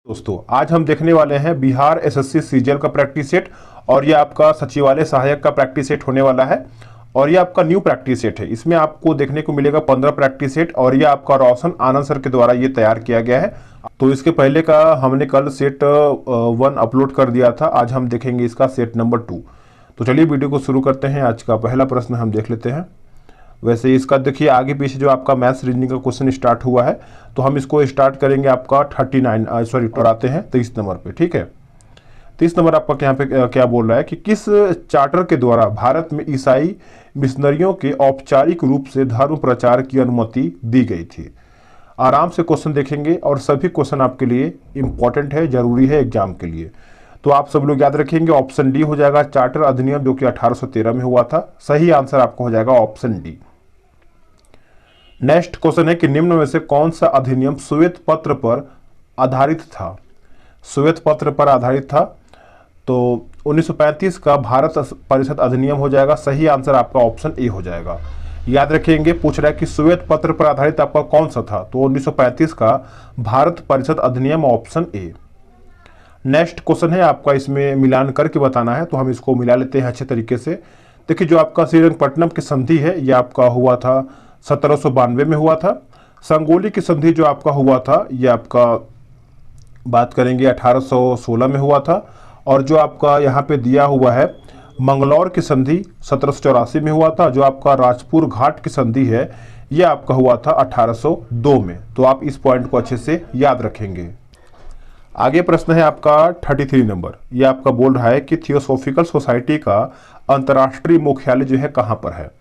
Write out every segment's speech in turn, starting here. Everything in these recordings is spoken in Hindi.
दोस्तों आज हम देखने वाले हैं बिहार एसएससी सीजीएल का प्रैक्टिस सेट। और ये आपका सचिवालय सहायक का प्रैक्टिस सेट होने वाला है। और ये आपका न्यू प्रैक्टिस सेट है। इसमें आपको देखने को मिलेगा 15 प्रैक्टिस सेट और ये आपका रोशन आनंद सर के द्वारा ये तैयार किया गया है। तो इसके पहले का हमने कल सेट 1 अपलोड कर दिया था। आज हम देखेंगे इसका सेट नंबर 2। तो चलिए वीडियो को शुरू करते हैं। आज का पहला प्रश्न हम देख लेते हैं। वैसे इसका देखिए आगे पीछे जो आपका मैथ्स रीजनिंग का क्वेश्चन स्टार्ट हुआ है, तो हम इसको स्टार्ट करेंगे आपका 23 हैं 23 नंबर पे। ठीक है, 30 नंबर आपका यहाँ पे क्या बोल रहा है कि किस चार्टर के द्वारा भारत में ईसाई मिशनरियों के औपचारिक रूप से धर्म प्रचार की अनुमति दी गई थी। आराम से क्वेश्चन देखेंगे और सभी क्वेश्चन आपके लिए इंपॉर्टेंट है, जरूरी है एग्जाम के लिए। तो आप सब लोग याद रखेंगे ऑप्शन डी हो जाएगा चार्टर अधिनियम, जो कि 1813 में हुआ था। सही आंसर आपका हो जाएगा ऑप्शन डी। नेक्स्ट क्वेश्चन है कि निम्न में से कौन सा अधिनियम श्वेत पत्र पर आधारित था। श्वेत पत्र पर आधारित था तो 1935 का भारत परिषद अधिनियम हो जाएगा। सही आंसर आपका ऑप्शन ए हो जाएगा। याद रखेंगे, पूछ रहा है कि श्वेत पत्र पर आधारित आपका कौन सा था, तो 1935 का भारत परिषद अधिनियम ऑप्शन ए। नेक्स्ट क्वेश्चन है आपका, इसमें मिलान करके बताना है, तो हम इसको मिला लेते हैं अच्छे तरीके से। देखिए जो आपका श्रीरंगपट्टनम की संधि है ये आपका हुआ था 1792 में हुआ था। संगोली की संधि जो आपका हुआ था ये आपका बात करेंगे 1816 में हुआ था। और जो आपका यहाँ पे दिया हुआ है मंगलौर की संधि 1784 में हुआ था। जो आपका राजपुर घाट की संधि है ये आपका हुआ था 1802 में। तो आप इस पॉइंट को अच्छे से याद रखेंगे। आगे प्रश्न है आपका 33 नंबर। ये आपका बोल रहा है कि थियोसॉफिकल सोसाइटी का अंतर्राष्ट्रीय मुख्यालय जो है कहाँ पर है।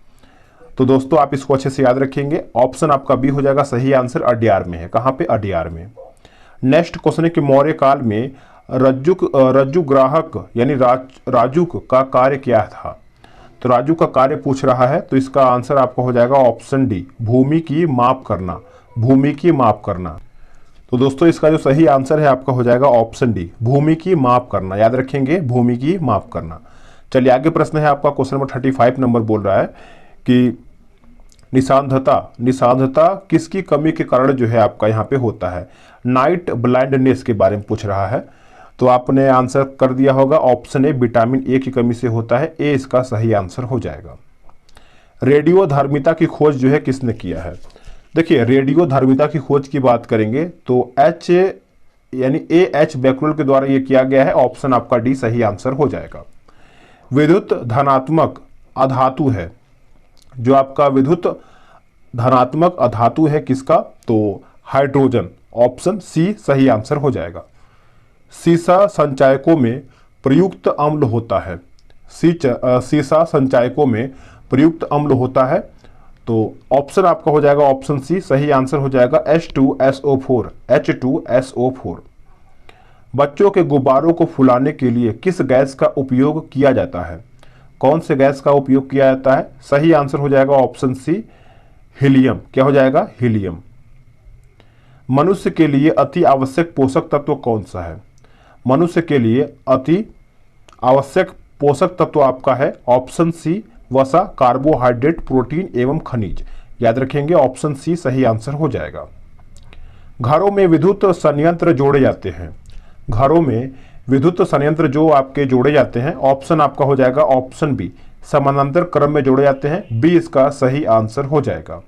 तो दोस्तों आप इसको अच्छे से याद रखेंगे। ऑप्शन आपका बी हो जाएगा। सही आंसर अड्यार में है। कहाँ पे? अड्यार में। नेक्स्ट क्वेश्चन है कि मौर्य काल में रज्जुग्राहक यानी राजुक का कार्य क्या था। तो राजू का कार्य पूछ रहा है, तो इसका आंसर आपका हो जाएगा ऑप्शन डी, भूमि की माप करना। भूमि की माप करना। तो दोस्तों इसका जो सही आंसर है आपका हो जाएगा ऑप्शन डी, भूमि की माप करना। याद रखेंगे, भूमि की माप करना। चलिए आगे प्रश्न है आपका क्वेश्चन नंबर 35 नंबर बोल रहा है कि निषांधता किसकी कमी के कारण जो है आपका यहाँ पे होता है। नाइट ब्लाइंडनेस के बारे में पूछ रहा है। तो आपने आंसर कर दिया होगा ऑप्शन ए, विटामिन ए की कमी से होता है। ए इसका सही आंसर हो जाएगा। रेडियो धार्मिकता की खोज जो है किसने किया है। देखिए रेडियो धार्मिकता की खोज की बात करेंगे तो एच बैकुलर के द्वारा ये किया गया है। ऑप्शन आपका डी सही आंसर हो जाएगा। विद्युत धनात्मक अधातु है। जो आपका विद्युत धनात्मक अधातु है किसका, तो हाइड्रोजन। ऑप्शन सी सही आंसर हो जाएगा। सीसा संचायकों में प्रयुक्त अम्ल होता है। सीसा संचायकों में प्रयुक्त अम्ल होता है। तो ऑप्शन आपका हो जाएगा ऑप्शन सी सही आंसर हो जाएगा H2SO4। बच्चों के गुब्बारों को फुलाने के लिए किस गैस का उपयोग किया जाता है। कौन से गैस का उपयोग किया जाता है। सही आंसर हो जाएगा ऑप्शन सी, हीलियम। क्या हो जाएगा? हीलियम। मनुष्य के लिए अति आवश्यक पोषक तत्व कौन सा है। मनुष्य के लिए अति आवश्यक पोषक तत्व आपका है ऑप्शन सी, वसा, कार्बोहाइड्रेट, प्रोटीन एवं खनिज। याद रखेंगे ऑप्शन सी सही आंसर हो जाएगा। घरों में विद्युत संयंत्र जोड़े जाते हैं। घरों में विद्युत संयंत्र जो आपके जोड़े जाते हैं, ऑप्शन आपका हो जाएगा ऑप्शन बी, समानांतर क्रम में जोड़े जाते हैं। बी इसका सही आंसर हो जाएगा।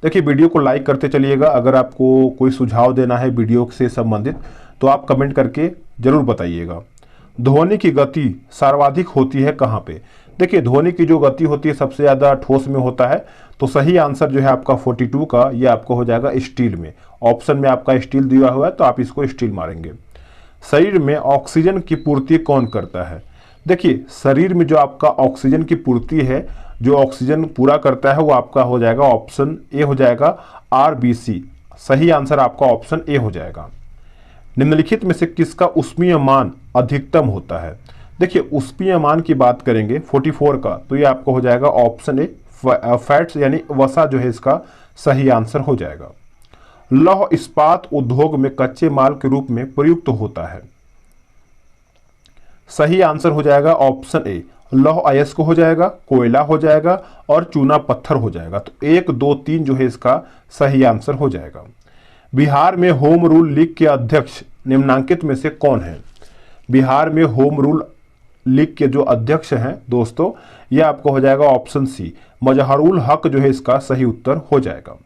देखिए वीडियो को लाइक करते चलिएगा। अगर आपको कोई सुझाव देना है वीडियो से संबंधित तो आप कमेंट करके जरूर बताइएगा। ध्वनि की गति सर्वाधिक होती है कहाँ पे। देखिए ध्वनि की जो गति होती है सबसे ज़्यादा ठोस में होता है। तो सही आंसर जो है आपका 42 का ये आपको हो जाएगा स्टील में। ऑप्शन में आपका स्टील दिया हुआ है तो आप इसको स्टील मारेंगे। शरीर में ऑक्सीजन की पूर्ति कौन करता है। देखिए शरीर में जो आपका ऑक्सीजन की पूर्ति है, जो ऑक्सीजन पूरा करता है वो आपका हो जाएगा ऑप्शन ए हो जाएगा RBC। सही आंसर आपका ऑप्शन ए हो जाएगा। निम्नलिखित में से किसका उष्मीय मान अधिकतम होता है। देखिए उष्मीय मान की बात करेंगे 44 का, तो ये आपको हो जाएगा ऑप्शन ए, फैट्स यानी वसा जो है इसका सही आंसर हो जाएगा। लौह इस्पात उद्योग में कच्चे माल के रूप में प्रयुक्त होता है। सही आंसर हो जाएगा ऑप्शन ए, लौह अयस्क हो जाएगा, कोयला हो जाएगा और चूना पत्थर हो जाएगा। तो 1, 2, 3 जो है इसका सही आंसर हो जाएगा। बिहार में होम रूल लीग के अध्यक्ष निम्नांकित में से कौन है? बिहार में होम रूल लीग के जो अध्यक्ष हैं दोस्तों, यह आपको हो जाएगा ऑप्शन सी, मजहरुल हक जो है इसका सही उत्तर हो जाएगा।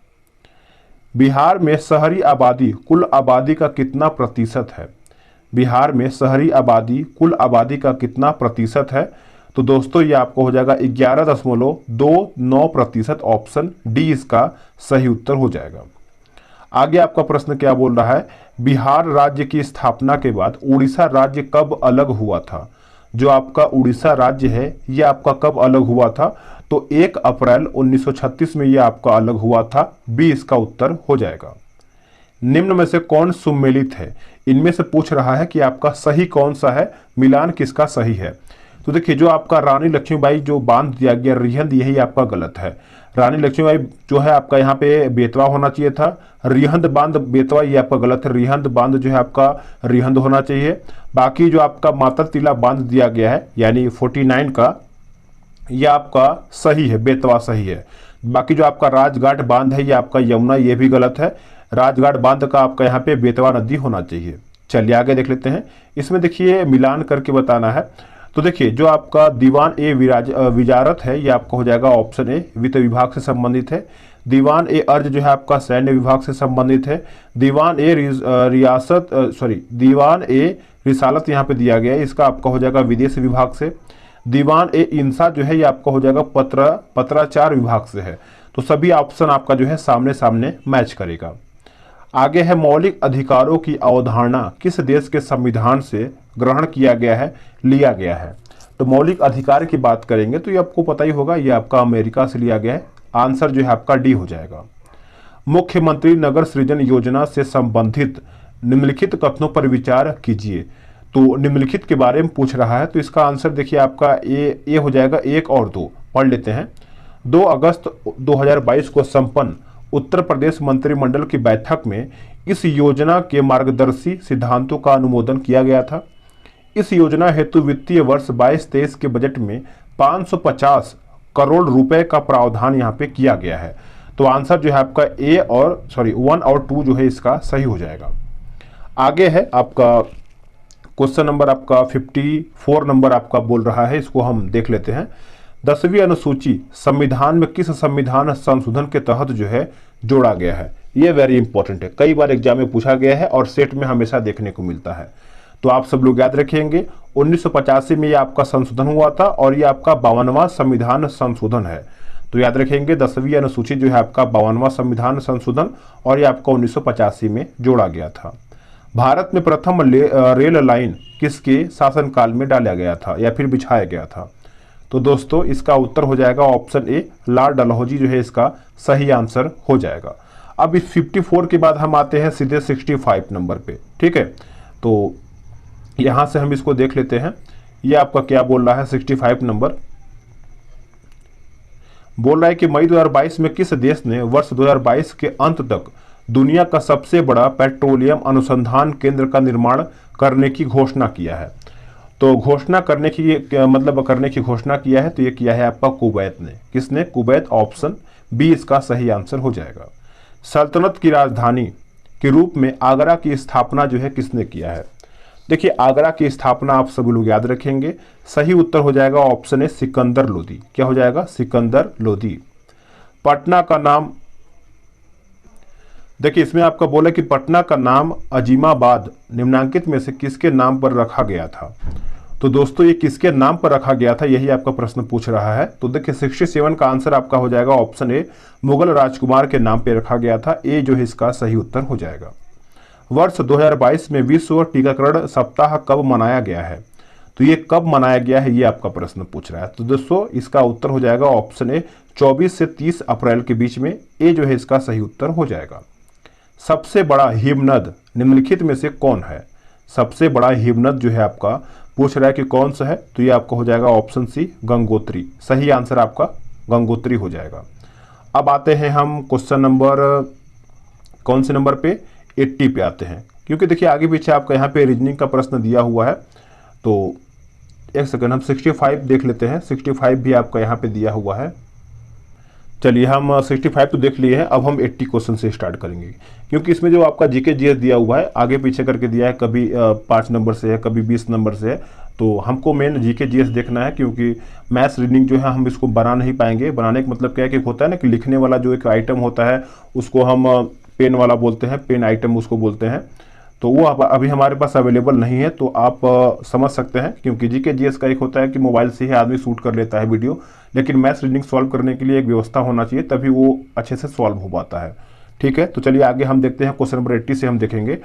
बिहार में शहरी आबादी कुल आबादी का कितना प्रतिशत है? बिहार में शहरी आबादी कुल आबादी का कितना प्रतिशत है? तो दोस्तों ये आपको हो जाएगा 11.29%। ऑप्शन डी इसका सही उत्तर हो जाएगा। आगे आपका प्रश्न क्या बोल रहा है? बिहार राज्य की स्थापना के बाद उड़ीसा राज्य कब अलग हुआ था? जो आपका उड़ीसा राज्य है ये आपका कब अलग हुआ था? तो 1 अप्रैल 1936 में ये आपका अलग हुआ था। बी इसका उत्तर हो जाएगा। निम्न में से कौन सुमेलित है? इनमें से पूछ रहा है कि आपका सही कौन सा है, मिलान किसका सही है। तो देखिए जो आपका रानी लक्ष्मीबाई जो बांध दिया गया रिहंद, यही आपका गलत है। रानी लक्ष्मीबाई जो है आपका यहाँ पे बेतवा होना चाहिए था। रिहंद बांध बेतवा ये आपका गलत है। रिहंद बांध जो है आपका रिहंद होना चाहिए। बाकी जो आपका माता तिला बांध दिया गया है यानी 49 का, यह आपका सही है, बेतवा सही है। बाकी जो आपका राजघाट बांध है ये आपका यमुना, ये भी गलत है। राजघाट बांध का आपका यहाँ पे बेतवा नदी होना चाहिए। चलिए आगे देख लेते हैं। इसमें देखिए मिलान करके बताना है। तो देखिए जो आपका दीवान ए विजारत है ये आपका हो जाएगा ऑप्शन ए, वित्त विभाग से संबंधित है। दीवान ए अर्ज जो है आपका सैन्य विभाग से संबंधित है। दीवान ए दीवान ए रिसालत यहाँ पे दिया गया है, इसका आपका हो जाएगा विदेश विभाग से। दीवान ए इंसा जो है ये आपका हो जाएगा पत्राचार विभाग से है। तो सभी ऑप्शन आपका जो है सामने सामने मैच करेगा। आगे है मौलिक अधिकारों की अवधारणा किस देश के संविधान से ग्रहण किया गया है, लिया गया है। तो मौलिक अधिकार की बात करेंगे तो ये आपको पता ही होगा, ये आपका अमेरिका से लिया गया है। आंसर जो है आपका डी हो जाएगा। मुख्यमंत्री नगर सृजन योजना से संबंधित निम्नलिखित कथनों पर विचार कीजिए। तो निम्नलिखित के बारे में पूछ रहा है, तो इसका आंसर देखिए आपका ए हो जाएगा। 1 और 2 पढ़ लेते हैं। 2 अगस्त 2022 को संपन्न उत्तर प्रदेश मंत्रिमंडल की बैठक में इस योजना के मार्गदर्शी सिद्धांतों का अनुमोदन किया गया था। इस योजना हेतु वित्तीय वर्ष 22-23 के बजट में 550 करोड़ रुपए का प्रावधान यहाँ पे किया गया है। तो आंसर जो है आपका 1 और 2 जो है इसका सही हो जाएगा। आगे है आपका क्वेश्चन नंबर आपका 54 नंबर आपका बोल रहा है, इसको हम देख लेते हैं। 10वीं अनुसूची संविधान में किस संविधान संशोधन के तहत जो है जोड़ा गया है? ये वेरी इंपॉर्टेंट है, कई बार एग्जाम में पूछा गया है और सेट में हमेशा देखने को मिलता है। तो आप सब लोग याद रखेंगे 1985 में ये आपका संशोधन हुआ था और ये आपका 52वां संविधान संशोधन है। तो याद रखेंगे 10वीं अनुसूची जो है आपका 52वां संविधान संशोधन और ये आपका 1985 में जोड़ा गया था। भारत में प्रथम रेल लाइन किसके शासनकाल में डाला गया था या फिर बिछाया गया था? तो दोस्तों इसका उत्तर हो जाएगा ऑप्शन ए, लॉर्ड डलहौजी जो है इसका सही आंसर हो जाएगा। अब इस 54 के बाद हम आते हैं सीधे 65 नंबर पे, ठीक है। तो यहां से हम इसको देख लेते हैं। ये आपका क्या बोल रहा है? 65 नंबर बोल रहा है कि मई 2022 में किस देश ने वर्ष 2022 के अंत तक दुनिया का सबसे बड़ा पेट्रोलियम अनुसंधान केंद्र का निर्माण करने की घोषणा किया है? तो घोषणा करने की घोषणा किया है, तो ये किया है आपका कुवैत ने। किसने? कुवैत। ऑप्शन बी इसका सही आंसर हो जाएगा। सल्तनत की राजधानी के रूप में आगरा की स्थापना जो है किसने किया है? देखिए आगरा की स्थापना आप सभी लोग याद रखेंगे, सही उत्तर हो जाएगा ऑप्शन ए, सिकंदर लोदी। क्या हो जाएगा? सिकंदर लोदी। पटना का नाम, देखिए इसमें आपका बोला कि पटना का नाम अजीमाबाद निम्नांकित में से किसके नाम पर रखा गया था? तो दोस्तों ये किसके नाम पर रखा गया था, यही आपका प्रश्न पूछ रहा है। तो देखिए 67 का आंसर आपका हो जाएगा ऑप्शन ए, मुगल राजकुमार के नाम पे रखा गया था। ए जो है इसका सही उत्तर हो जाएगा। वर्ष 2022 में विश्व टीकाकरण सप्ताह कब मनाया गया है? तो ये कब मनाया गया है, ये आपका प्रश्न पूछ रहा है। तो दोस्तों इसका उत्तर हो जाएगा ऑप्शन ए, 24 से 30 अप्रैल के बीच में। ए जो है इसका सही उत्तर हो जाएगा। सबसे बड़ा हिमनद निम्नलिखित में से कौन है? सबसे बड़ा हिमनद जो है आपका पूछ रहा है कि कौन सा है, तो ये आपका हो जाएगा ऑप्शन सी, गंगोत्री। सही आंसर आपका गंगोत्री हो जाएगा। अब आते हैं हम क्वेश्चन नंबर कौन से नंबर पे? 80 पे आते हैं, क्योंकि देखिए आगे पीछे आपका यहाँ पे रीजनिंग का प्रश्न दिया हुआ है। तो एक सेकंड हम 65 देख लेते हैं। 65 भी आपका यहाँ पे दिया हुआ है। चलिए हम 65 तो देख लिए हैं, अब हम 80 क्वेश्चन से स्टार्ट करेंगे, क्योंकि इसमें जो आपका जीके जीएस दिया हुआ है आगे पीछे करके दिया है, कभी 5 नंबर से है, कभी 20 नंबर से है। तो हमको मेन जीके जीएस देखना है, क्योंकि मैथ्स रीडिंग जो है हम इसको बना नहीं पाएंगे। बनाने का मतलब क्या है कि होता है ना कि लिखने वाला जो एक आइटम होता है उसको हम पेन वाला बोलते हैं, पेन आइटम उसको बोलते हैं। तो वो अभी हमारे पास अवेलेबल नहीं है, तो आप समझ सकते हैं, क्योंकि जीके जीएस का एक होता है कि मोबाइल से ही आदमी शूट कर लेता है वीडियो, लेकिन मैथ्स रीडिंग सॉल्व करने के लिए एक व्यवस्था होना चाहिए, तभी वो अच्छे से सॉल्व हो पाता है। ठीक है, तो चलिए आगे हम देखते हैं। क्वेश्चन नंबर 80 से हम देखेंगे,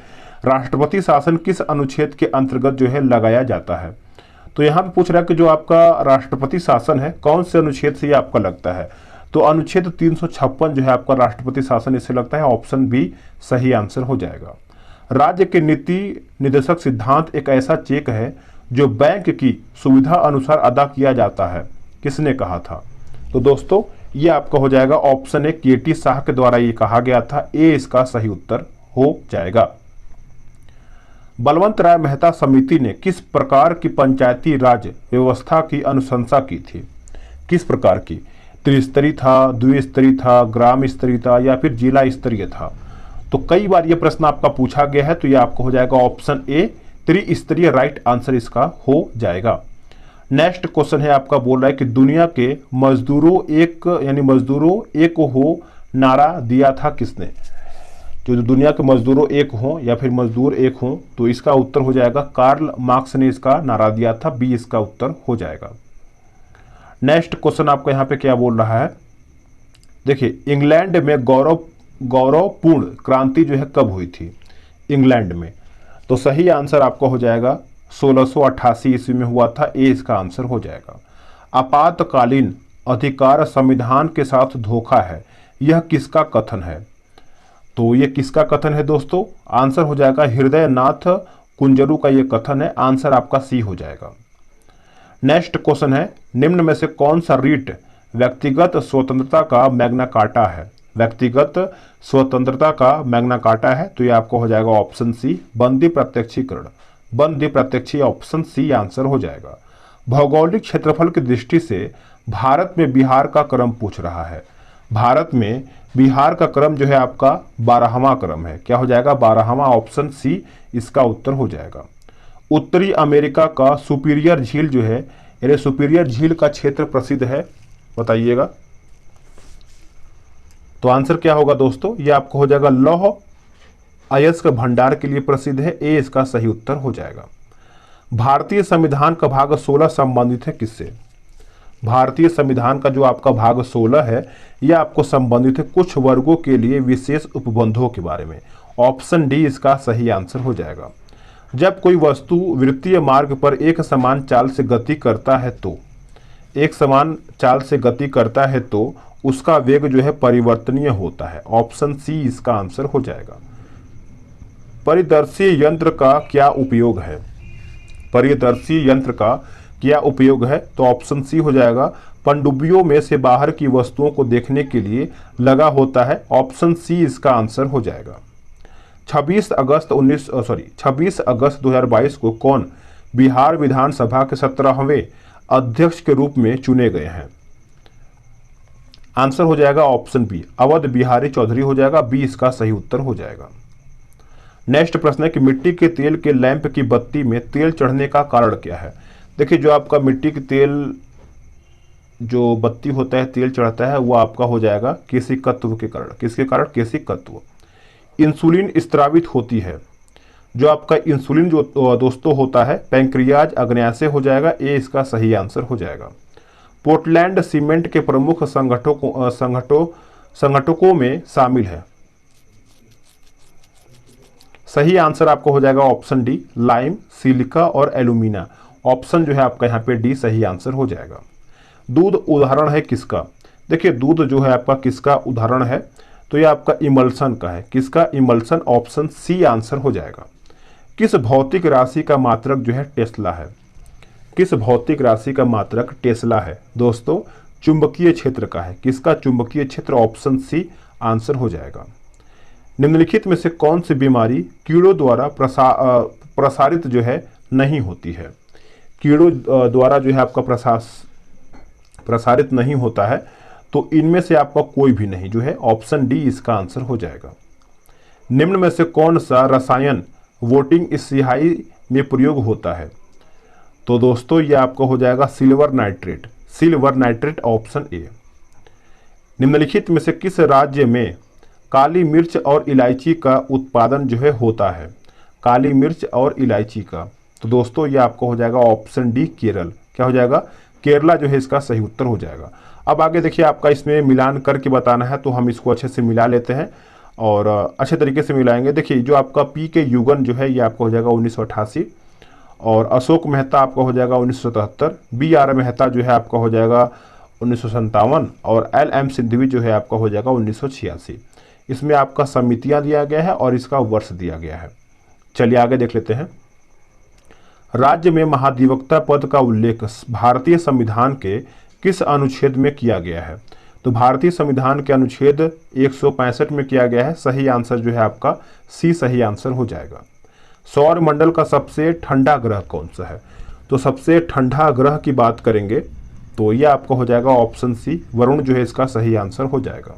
राष्ट्रपति शासन किस अनुच्छेद के अंतर्गत जो है लगाया जाता है। तो यहाँ पे पूछ रहा है कि जो आपका राष्ट्रपति शासन है कौन से अनुच्छेद से ये आपका लगता है। तो अनुच्छेद 356 जो है आपका राष्ट्रपति शासन इससे लगता है। ऑप्शन बी सही आंसर हो जाएगा। राज्य के नीति निर्देशक सिद्धांत एक ऐसा चेक है जो बैंक की सुविधा अनुसार अदा किया जाता है, किसने कहा था। तो दोस्तों ये आपका हो जाएगा ऑप्शन ए, केटी शाह के द्वारा ये कहा गया था। ए इसका सही उत्तर हो जाएगा। बलवंत राय मेहता समिति ने किस प्रकार की पंचायती राज व्यवस्था की अनुशंसा की थी। किस प्रकार की, त्रिस्तरीय था, द्विस्तरीय था, ग्राम स्तरीय था या फिर जिला स्तरीय था। तो कई बार ये प्रश्न आपका पूछा गया है, तो ये आपको हो जाएगा ऑप्शन ए त्रिस्तरीय, राइट आंसर इसका हो जाएगा। नेक्स्ट क्वेश्चन है आपका, बोल रहा है कि दुनिया के मजदूरों एक यानी मजदूरों एक हो नारा दिया था किसने। जो दुनिया के मजदूरों एक हों या फिर मजदूर एक हों, तो इसका उत्तर हो जाएगा कार्ल मार्क्स ने इसका नारा दिया था। बी इसका उत्तर हो जाएगा। नेक्स्ट क्वेश्चन आपका यहाँ पे क्या बोल रहा है, देखिए इंग्लैंड में गौरवपूर्ण क्रांति जो है कब हुई थी इंग्लैंड में। तो सही आंसर आपका हो जाएगा 1688 ईस्वी में हुआ था। ए इसका आंसर हो जाएगा। आपातकालीन अधिकार संविधान के साथ धोखा है, यह किसका कथन है। तो ये किसका कथन है दोस्तों, आंसर हो जाएगा हृदय नाथ कुंजरू का ये कथन है। आंसर आपका सी हो जाएगा। नेक्स्ट क्वेश्चन है, निम्न में से कौन सा रीट व्यक्तिगत स्वतंत्रता का मैग्ना कार्टा है। व्यक्तिगत स्वतंत्रता का मैग्ना कार्टा है, तो ये आपको हो जाएगा ऑप्शन सी बंदी प्रत्यक्षीकरण। बंदी प्रत्यक्षी ऑप्शन सी आंसर हो जाएगा। भौगोलिक क्षेत्रफल की दृष्टि से भारत में बिहार का क्रम पूछ रहा है। भारत में बिहार का क्रम जो है आपका 12वां क्रम है। क्या हो जाएगा 12वां, ऑप्शन सी इसका उत्तर हो जाएगा। उत्तरी अमेरिका का सुपीरियर झील जो है, यानी सुपीरियर झील का क्षेत्र प्रसिद्ध है, बताइएगा। तो आंसर क्या होगा दोस्तों, ये आपको हो जाएगा लौह अयस्क भंडार के लिए प्रसिद्ध है। ए इसका सही उत्तर हो जाएगा। भारतीय संविधान का भाग 16 संबंधित है किससे। भारतीय संविधान का जो आपका भाग 16 है यह आपको संबंधित है कुछ वर्गों के लिए विशेष उपबंधों के बारे में। ऑप्शन डी इसका सही आंसर हो जाएगा। जब कोई वस्तु वृत्तीय मार्ग पर एक समान चाल से गति करता है तो एक समान चाल से गति करता है तो उसका वेग जो है परिवर्तनीय होता है। ऑप्शन सी इसका आंसर हो जाएगा। परिदर्शी यंत्र का क्या उपयोग है। परिदर्शी यंत्र का क्या उपयोग है, तो ऑप्शन सी हो जाएगा। पनडुब्बियों में से बाहर की वस्तुओं को देखने के लिए लगा होता है। ऑप्शन सी इसका आंसर हो जाएगा। 26 अगस्त 2022 को कौन बिहार विधानसभा के 17वें अध्यक्ष के रूप में चुने गए हैं। आंसर हो जाएगा ऑप्शन बी अवध बिहारी चौधरी हो जाएगा। बी इसका सही उत्तर हो जाएगा। नेक्स्ट प्रश्न है कि मिट्टी के तेल के लैंप की बत्ती में तेल चढ़ने का कारण क्या है। देखिए जो आपका मिट्टी के तेल जो बत्ती होता है तेल चढ़ता है वो आपका हो जाएगा केशिकत्व के कारण। किसके कारण, केशिकत्व। इंसुलिन स्त्रावित होती है, जो आपका इंसुलिन जो दोस्तों होता है पैंक्रियाज अग्न्याशय हो जाएगा। ए इसका सही आंसर हो जाएगा। पोर्टलैंड सीमेंट के प्रमुख संगठकों में शामिल है। सही आंसर आपको हो जाएगा ऑप्शन डी लाइम, सिलिका और एल्यूमिना। ऑप्शन जो है आपका यहाँ पे डी सही आंसर हो जाएगा। दूध उदाहरण है किसका। देखिए दूध जो है आपका किसका उदाहरण है, तो ये आपका इमल्सन का है। किसका, इमल्सन। ऑप्शन सी आंसर हो जाएगा। किस भौतिक राशि का मात्रक जो है टेस्ला है। किस भौतिक राशि का मात्रक टेस्ला है दोस्तों, चुंबकीय क्षेत्र का है। किसका, चुंबकीय क्षेत्र। ऑप्शन सी आंसर हो जाएगा। निम्नलिखित में से कौन सी बीमारी कीड़ों द्वारा प्रसारित जो है नहीं होती है। कीड़ों द्वारा जो है आपका प्रसारित नहीं होता है। तो इनमें से आपका कोई भी नहीं जो है ऑप्शन डी इसका आंसर हो जाएगा। निम्न में से कौन सा रसायन वोटिंग स्याही में प्रयोग होता है? तो दोस्तों ये आपका हो जाएगा silver nitrate. Silver nitrate option A. निम्नलिखित में से किस राज्य में काली मिर्च और इलायची का उत्पादन जो है होता है? काली मिर्च और इलायची का, तो दोस्तों ये आपका हो जाएगा ऑप्शन डी केरल। क्या हो जाएगा? केरला जो है इसका सही उत्तर हो जाएगा। अब आगे देखिए आपका इसमें मिलान करके बताना है, तो हम इसको अच्छे से मिला लेते हैं और अच्छे तरीके से मिलाएंगे। देखिए जो आपका पी के युगन जो है ये आपका हो जाएगा 1988 और अशोक मेहता आपका हो जाएगा 1977, बी आर मेहता जो है आपका हो जाएगा 1957 और एल एम सिंधवी जो है आपका हो जाएगा 1986। इसमें आपका समितियां दिया गया है और इसका वर्ष दिया गया है। चलिए आगे देख लेते हैं। राज्य में महाधिवक्ता पद का उल्लेख भारतीय संविधान के किस अनुच्छेद में किया गया है? तो भारतीय संविधान के अनुच्छेद 165 में किया गया है। सही आंसर जो है आपका सी सही आंसर हो जाएगा। सौर मंडल का सबसे ठंडा ग्रह कौन सा है? तो सबसे ठंडा ग्रह की बात करेंगे तो ये आपका हो जाएगा ऑप्शन सी वरुण जो है इसका सही आंसर हो जाएगा।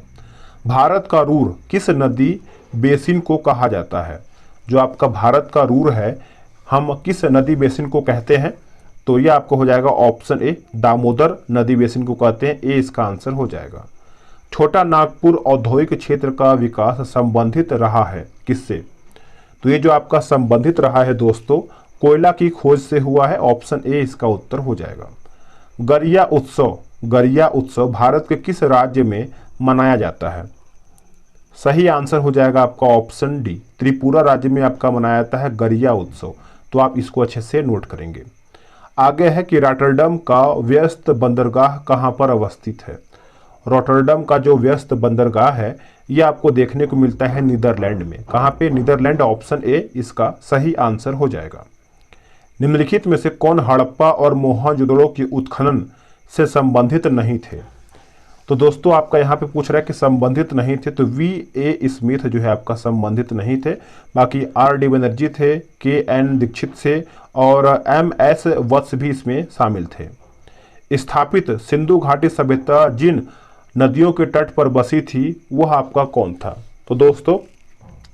भारत का रूर किस नदी बेसिन को कहा जाता है? जो आपका भारत का रूर है हम किस नदी बेसिन को कहते हैं? तो ये आपको हो जाएगा ऑप्शन ए दामोदर नदी बेसिन को कहते हैं। ए इसका आंसर हो जाएगा। छोटा नागपुर औद्योगिक क्षेत्र का विकास संबंधित रहा है किससे? तो ये जो आपका संबंधित रहा है दोस्तों कोयला की खोज से हुआ है। ऑप्शन ए इसका उत्तर हो जाएगा। गरिया उत्सव भारत के किस राज्य में मनाया जाता है? सही आंसर हो जाएगा आपका ऑप्शन डी त्रिपुरा राज्य में आपका मनाया जाता है गरिया उत्सव। तो आप इसको अच्छे से नोट करेंगे। आगे है कि रॉटरडम का व्यस्त बंदरगाह कहाँ पर अवस्थित है? रॉटरडम का जो व्यस्त बंदरगाह है ये आपको देखने को मिलता है नीदरलैंड में। कहाँ पे? नीदरलैंड। ऑप्शन ए इसका सही आंसर हो जाएगा। निम्नलिखित में से कौन हड़प्पा और मोहनजोदड़ो की उत्खनन से संबंधित नहीं थे? तो दोस्तों आपका यहाँ पे पूछ रहा है कि संबंधित नहीं थे, तो वी ए स्मिथ जो है आपका संबंधित नहीं थे। बाकी आर डी बनर्जी थे, के एन दीक्षित थे और एम एस वत्स भी इसमें शामिल थे। स्थापित सिंधु घाटी सभ्यता जिन नदियों के तट पर बसी थी वह आपका कौन था? तो दोस्तों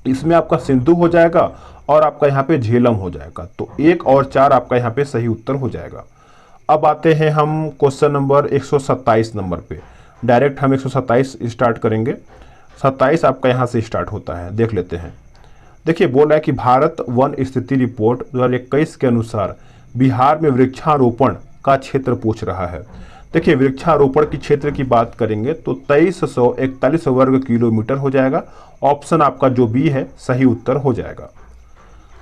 इसमें आपका सिंधु हो जाएगा और आपका यहाँ पे झेलम हो जाएगा। तो 1 और 4 आपका यहाँ पे सही उत्तर हो जाएगा। अब आते हैं हम क्वेश्चन नंबर 127 नंबर पे। डायरेक्ट हम 127 स्टार्ट करेंगे। 27 आपका यहाँ से स्टार्ट होता है, देख लेते हैं। देखिए बोल रहा है कि भारत वन स्थिति रिपोर्ट 2021 के अनुसार बिहार में वृक्षारोपण का क्षेत्र पूछ रहा है। देखिए वृक्षारोपण की क्षेत्र की बात करेंगे तो 2341 वर्ग किलोमीटर हो जाएगा। ऑप्शन आपका जो बी है सही उत्तर हो जाएगा।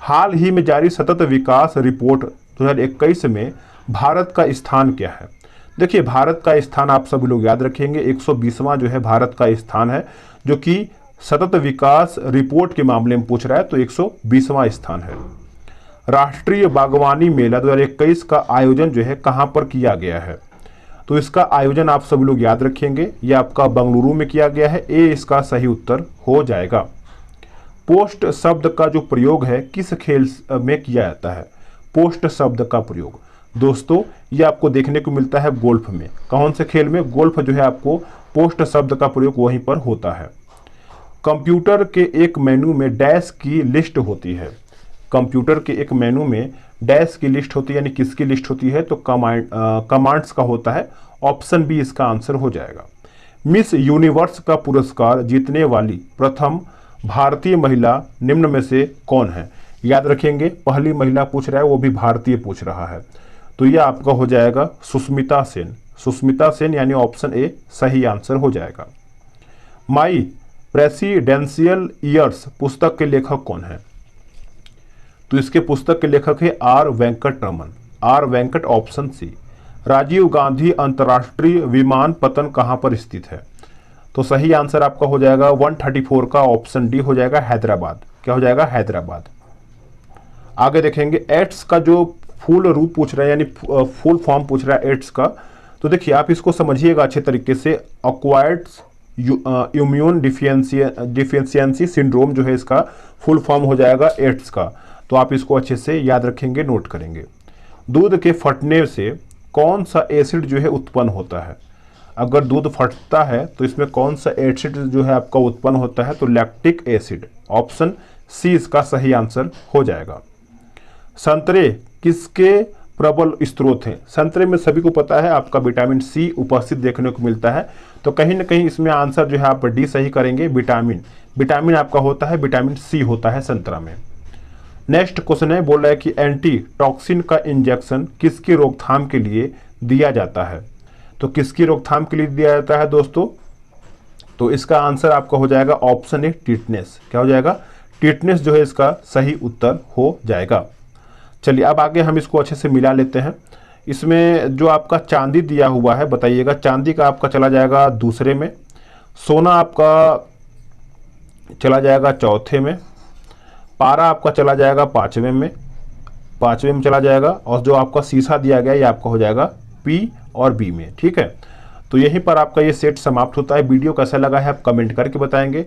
हाल ही में जारी सतत विकास रिपोर्ट 2021 में भारत का स्थान क्या है? देखिए भारत का स्थान आप सभी लोग याद रखेंगे 120वां जो है भारत का स्थान है, जो कि सतत विकास रिपोर्ट के मामले में पूछ रहा है, तो 120वां स्थान है। राष्ट्रीय बागवानी मेला 2021 का आयोजन जो है कहाँ पर किया गया है? तो इसका आयोजन आप सभी लोग याद रखेंगे, ये आपका बंगलुरु में किया गया है। ए इसका सही उत्तर हो जाएगा। पोस्ट शब्द का जो प्रयोग है किस खेल में किया जाता है? पोस्ट शब्द का प्रयोग दोस्तों ये आपको देखने को मिलता है गोल्फ में। कौन से खेल में? गोल्फ जो है आपको पोस्ट शब्द का प्रयोग वहीं पर होता है। कंप्यूटर के एक मेनू में डैश की लिस्ट होती है। कंप्यूटर के एक मेनू में डैश की लिस्ट होती है, यानी किसकी लिस्ट होती है? तो कमांड्स का होता है। ऑप्शन बी इसका आंसर हो जाएगा। मिस यूनिवर्स का पुरस्कार जीतने वाली प्रथम भारतीय महिला निम्न में से कौन है? याद रखेंगे पहली महिला पूछ रहा है, वो भी भारतीय पूछ रहा है, तो यह आपका हो जाएगा सुष्मिता सेन। सुष्मिता सेन यानी ऑप्शन ए सही आंसर हो जाएगा। माई प्रेसिडेंशियल ईयर्स पुस्तक के लेखक कौन है? तो इसके पुस्तक के लेखक है R Venkataraman. R Venkat option C. Rajiv Gandhi अंतर्राष्ट्रीय विमानपत्तन कहाँ पर स्थित है? तो सही आंसर आपका हो जाएगा 134 का ऑप्शन डी हो जाएगा हैदराबाद। क्या हो जाएगा? हैदराबाद। आगे देखेंगे एड्स का जो फुल रूप पूछ रहा है, यानी फुल फॉर्म पूछ रहा है एड्स का, तो देखिए आप इसको समझिएगा अच्छे तरीके से। अक्वायर्ड इम्यून डिफिशियंसी सिंड्रोम जो है इसका फुल फॉर्म हो जाएगा एड्स का। तो आप इसको अच्छे से याद रखेंगे, नोट करेंगे। दूध के फटने से कौन सा एसिड जो है उत्पन्न होता है? अगर दूध फटता है तो इसमें कौन सा एसिड जो है आपका उत्पन्न होता है, तो लैक्टिक एसिड। ऑप्शन सी इसका सही आंसर हो जाएगा। संतरे किसके प्रबल स्रोत हैं? संतरे में सभी को पता है आपका विटामिन सी उपस्थित देखने को मिलता है, तो कहीं ना कहीं इसमें आंसर जो है आप डी सही करेंगे। विटामिन आपका होता है, विटामिन सी होता है संतरा में। नेक्स्ट क्वेश्चन है, बोल रहा है कि एंटी टॉक्सिन का इंजेक्शन किसकी रोकथाम के लिए दिया जाता है? तो किसकी रोकथाम के लिए दिया जाता है दोस्तों? तो इसका आंसर आपका हो जाएगा ऑप्शन ए टिटनेस। क्या हो जाएगा? टिटनेस जो है इसका सही उत्तर हो जाएगा। चलिए अब आगे हम इसको अच्छे से मिला लेते हैं। इसमें जो आपका चांदी दिया हुआ है बताइएगा, चांदी का आपका चला जाएगा दूसरे में, सोना आपका चला जाएगा चौथे में, पारा आपका चला जाएगा पाँचवें में चला जाएगा, और जो आपका शीशा दिया गया ये आपका हो जाएगा पी और बी में। ठीक है, तो यहीं पर आपका ये सेट समाप्त होता है। वीडियो कैसा लगा है आप कमेंट करके बताएंगे।